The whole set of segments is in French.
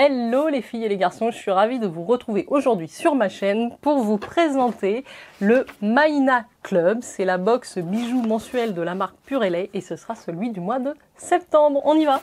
Hello les filles et les garçons, je suis ravie de vous retrouver aujourd'hui sur ma chaîne pour vous présenter le Maïna Club. C'est la box bijoux mensuelle de la marque Pur Lait et ce sera celui du mois de septembre. On y va!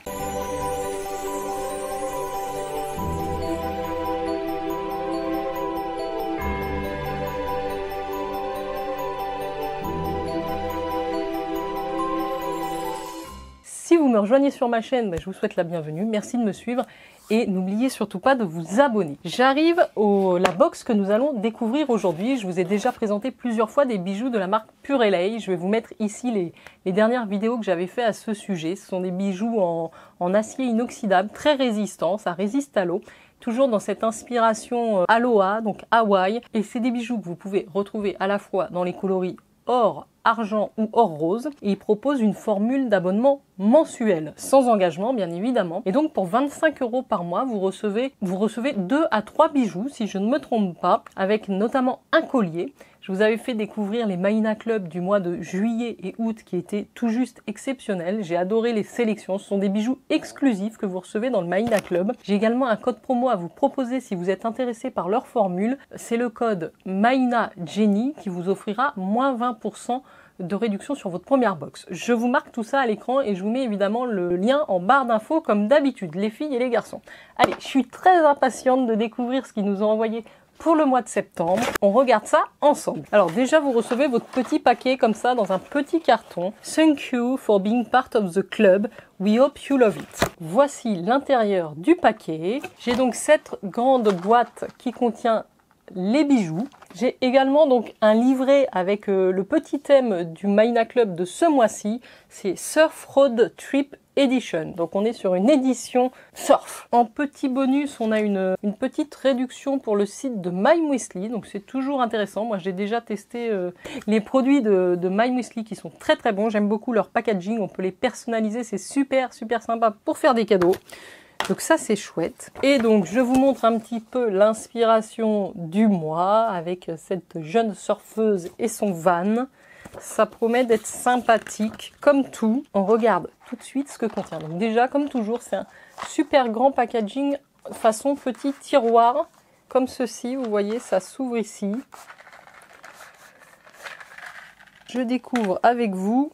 Si vous me rejoignez sur ma chaîne, je vous souhaite la bienvenue. Merci de me suivre et n'oubliez surtout pas de vous abonner. J'arrive à la box que nous allons découvrir aujourd'hui. Je vous ai déjà présenté plusieurs fois des bijoux de la marque Pur Lait. Je vais vous mettre ici les dernières vidéos que j'avais fait à ce sujet. Ce sont des bijoux en acier inoxydable, très résistants, ça résiste à l'eau. Toujours dans cette inspiration Aloha, donc Hawaï. Et c'est des bijoux que vous pouvez retrouver à la fois dans les coloris or, argent ou or rose. Et il propose une formule d'abonnement mensuel, sans engagement bien évidemment. Et donc pour 25 € par mois, vous recevez 2 à 3 bijoux, si je ne me trompe pas, avec notamment un collier. Je vous avais fait découvrir les Maïna Club du mois de juillet et août qui étaient tout juste exceptionnels. J'ai adoré les sélections. Ce sont des bijoux exclusifs que vous recevez dans le Maïna Club. J'ai également un code promo à vous proposer si vous êtes intéressé par leur formule. C'est le code Maïna Jenny qui vous offrira moins 20% de réduction sur votre première box. Je vous marque tout ça à l'écran et je vous mets évidemment le lien en barre d'infos comme d'habitude, les filles et les garçons. Allez, je suis très impatiente de découvrir ce qu'ils nous ont envoyé pour le mois de septembre. On regarde ça ensemble. Alors déjà, vous recevez votre petit paquet comme ça dans un petit carton. Thank you for being part of the club. We hope you love it. Voici l'intérieur du paquet. J'ai donc cette grande boîte qui contient les bijoux. J'ai également donc un livret avec le petit thème du Maïna Club de ce mois-ci. C'est Surf Road Trip Edition. Donc on est sur une édition surf. En petit bonus, on a une petite réduction pour le site de My Muesli. Donc c'est toujours intéressant. Moi j'ai déjà testé les produits de My Muesli qui sont très très bons. J'aime beaucoup leur packaging. On peut les personnaliser. C'est super sympa pour faire des cadeaux. Donc ça c'est chouette. Et donc je vous montre un petit peu l'inspiration du mois avec cette jeune surfeuse et son van. Ça promet d'être sympathique comme tout. On regarde tout de suite ce que contient. Donc déjà comme toujours c'est un super grand packaging façon petit tiroir comme ceci. Vous voyez ça s'ouvre ici. Je découvre avec vous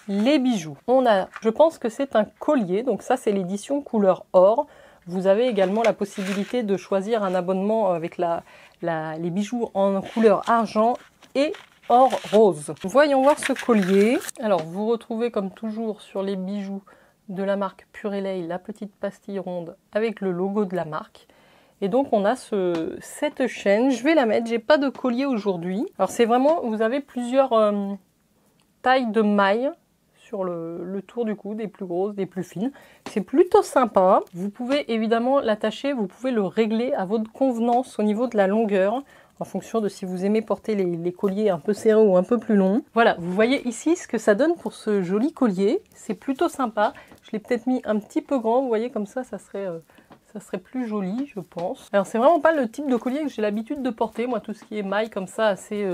les bijoux. On a, je pense que c'est un collier, donc ça c'est l'édition couleur or. Vous avez également la possibilité de choisir un abonnement avec les bijoux en couleur argent et or rose. Voyons voir ce collier. Alors vous retrouvez comme toujours sur les bijoux de la marque Pur Lait la petite pastille ronde avec le logo de la marque. Et donc on a cette chaîne, je vais la mettre, j'ai pas de collier aujourd'hui. Alors c'est vraiment, vous avez plusieurs tailles de mailles sur le tour du cou, des plus grosses, des plus fines. C'est plutôt sympa. Vous pouvez évidemment l'attacher, vous pouvez le régler à votre convenance au niveau de la longueur, en fonction de si vous aimez porter les colliers un peu serrés ou un peu plus longs. Voilà, vous voyez ici ce que ça donne pour ce joli collier. C'est plutôt sympa. Je l'ai peut-être mis un petit peu grand, vous voyez comme ça serait plus joli, je pense. Alors c'est vraiment pas le type de collier que j'ai l'habitude de porter. Moi, tout ce qui est maille comme ça, assez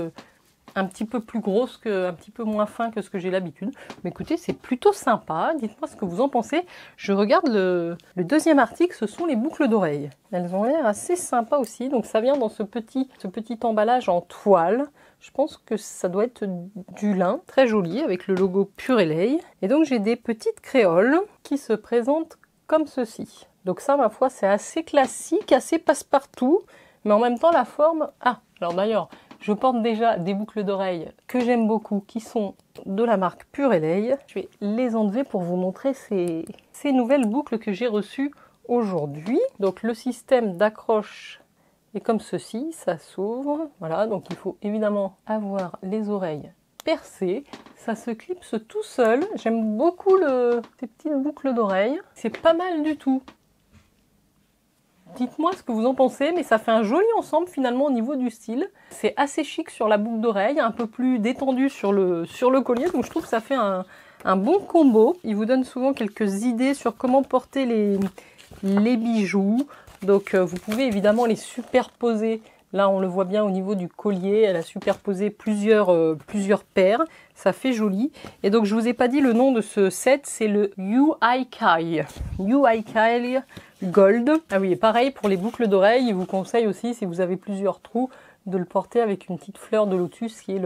un petit peu plus grosse, un petit peu moins fin que ce que j'ai l'habitude. Mais écoutez, c'est plutôt sympa. Dites-moi ce que vous en pensez. Je regarde le deuxième article, ce sont les boucles d'oreilles. Elles ont l'air assez sympas aussi. Donc ça vient dans ce petit emballage en toile. Je pense que ça doit être du lin, très joli, avec le logo Pur Lait. Et donc j'ai des petites créoles qui se présentent comme ceci. Donc ça, ma foi, c'est assez classique, assez passe-partout. Mais en même temps, la forme... Ah, alors d'ailleurs... Je porte déjà des boucles d'oreilles que j'aime beaucoup, qui sont de la marque Pur Lait. Je vais les enlever pour vous montrer ces nouvelles boucles que j'ai reçues aujourd'hui. Donc le système d'accroche est comme ceci, ça s'ouvre. Voilà, donc il faut évidemment avoir les oreilles percées. Ça se clipse tout seul. J'aime beaucoup ces petites boucles d'oreilles. C'est pas mal du tout. Dites-moi ce que vous en pensez, mais ça fait un joli ensemble finalement au niveau du style. C'est assez chic sur la boucle d'oreille, un peu plus détendu sur le collier, donc je trouve que ça fait un bon combo. Il vous donne souvent quelques idées sur comment porter les bijoux. Donc vous pouvez évidemment les superposer Là, on le voit bien au niveau du collier. Elle a superposé plusieurs paires. Ça fait joli. Et donc, je vous ai pas dit le nom de ce set. C'est le Yuaikai. Yuaikai Gold. Ah oui, et pareil pour les boucles d'oreilles. Il vous conseille aussi, si vous avez plusieurs trous, de le porter avec une petite fleur de lotus qui est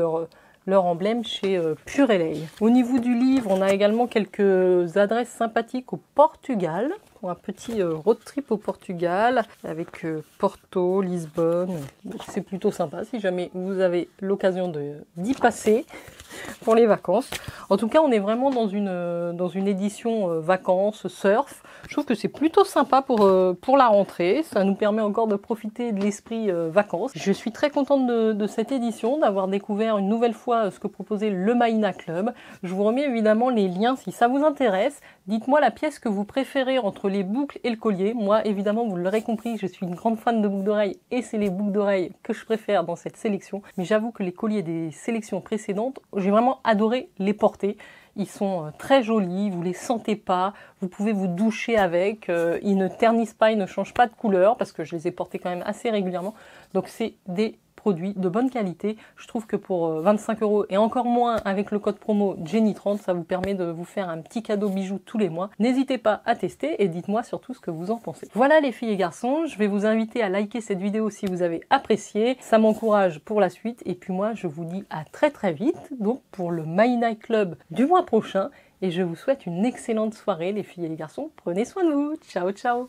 leur emblème chez Purelei. Au niveau du livre, on a également quelques adresses sympathiques au Portugal. Pour un petit road trip au Portugal avec Porto, Lisbonne. C'est plutôt sympa si jamais vous avez l'occasion d'y passer pour les vacances. En tout cas, on est vraiment dans une édition vacances, surf. Je trouve que c'est plutôt sympa pour la rentrée. Ça nous permet encore de profiter de l'esprit vacances. Je suis très contente de cette édition, d'avoir découvert une nouvelle fois ce que proposait le Mahina Club. Je vous remets évidemment les liens si ça vous intéresse. Dites-moi la pièce que vous préférez entre les boucles et le collier. Moi, évidemment, vous l'aurez compris, je suis une grande fan de boucles d'oreilles et c'est les boucles d'oreilles que je préfère dans cette sélection. Mais j'avoue que les colliers des sélections précédentes, j'ai vraiment adoré les porter. Ils sont très jolis, vous les sentez pas, vous pouvez vous doucher avec, ils ne ternissent pas, ils ne changent pas de couleur parce que je les ai portés quand même assez régulièrement. Donc c'est des produits de bonne qualité. Je trouve que pour 25 € et encore moins avec le code promo Jenny30, ça vous permet de vous faire un petit cadeau bijou tous les mois. N'hésitez pas à tester et dites-moi surtout ce que vous en pensez. Voilà les filles et garçons, je vais vous inviter à liker cette vidéo si vous avez apprécié. Ça m'encourage pour la suite et puis moi je vous dis à très vite donc pour le Mahina Club du mois prochain et je vous souhaite une excellente soirée les filles et les garçons. Prenez soin de vous. Ciao ciao.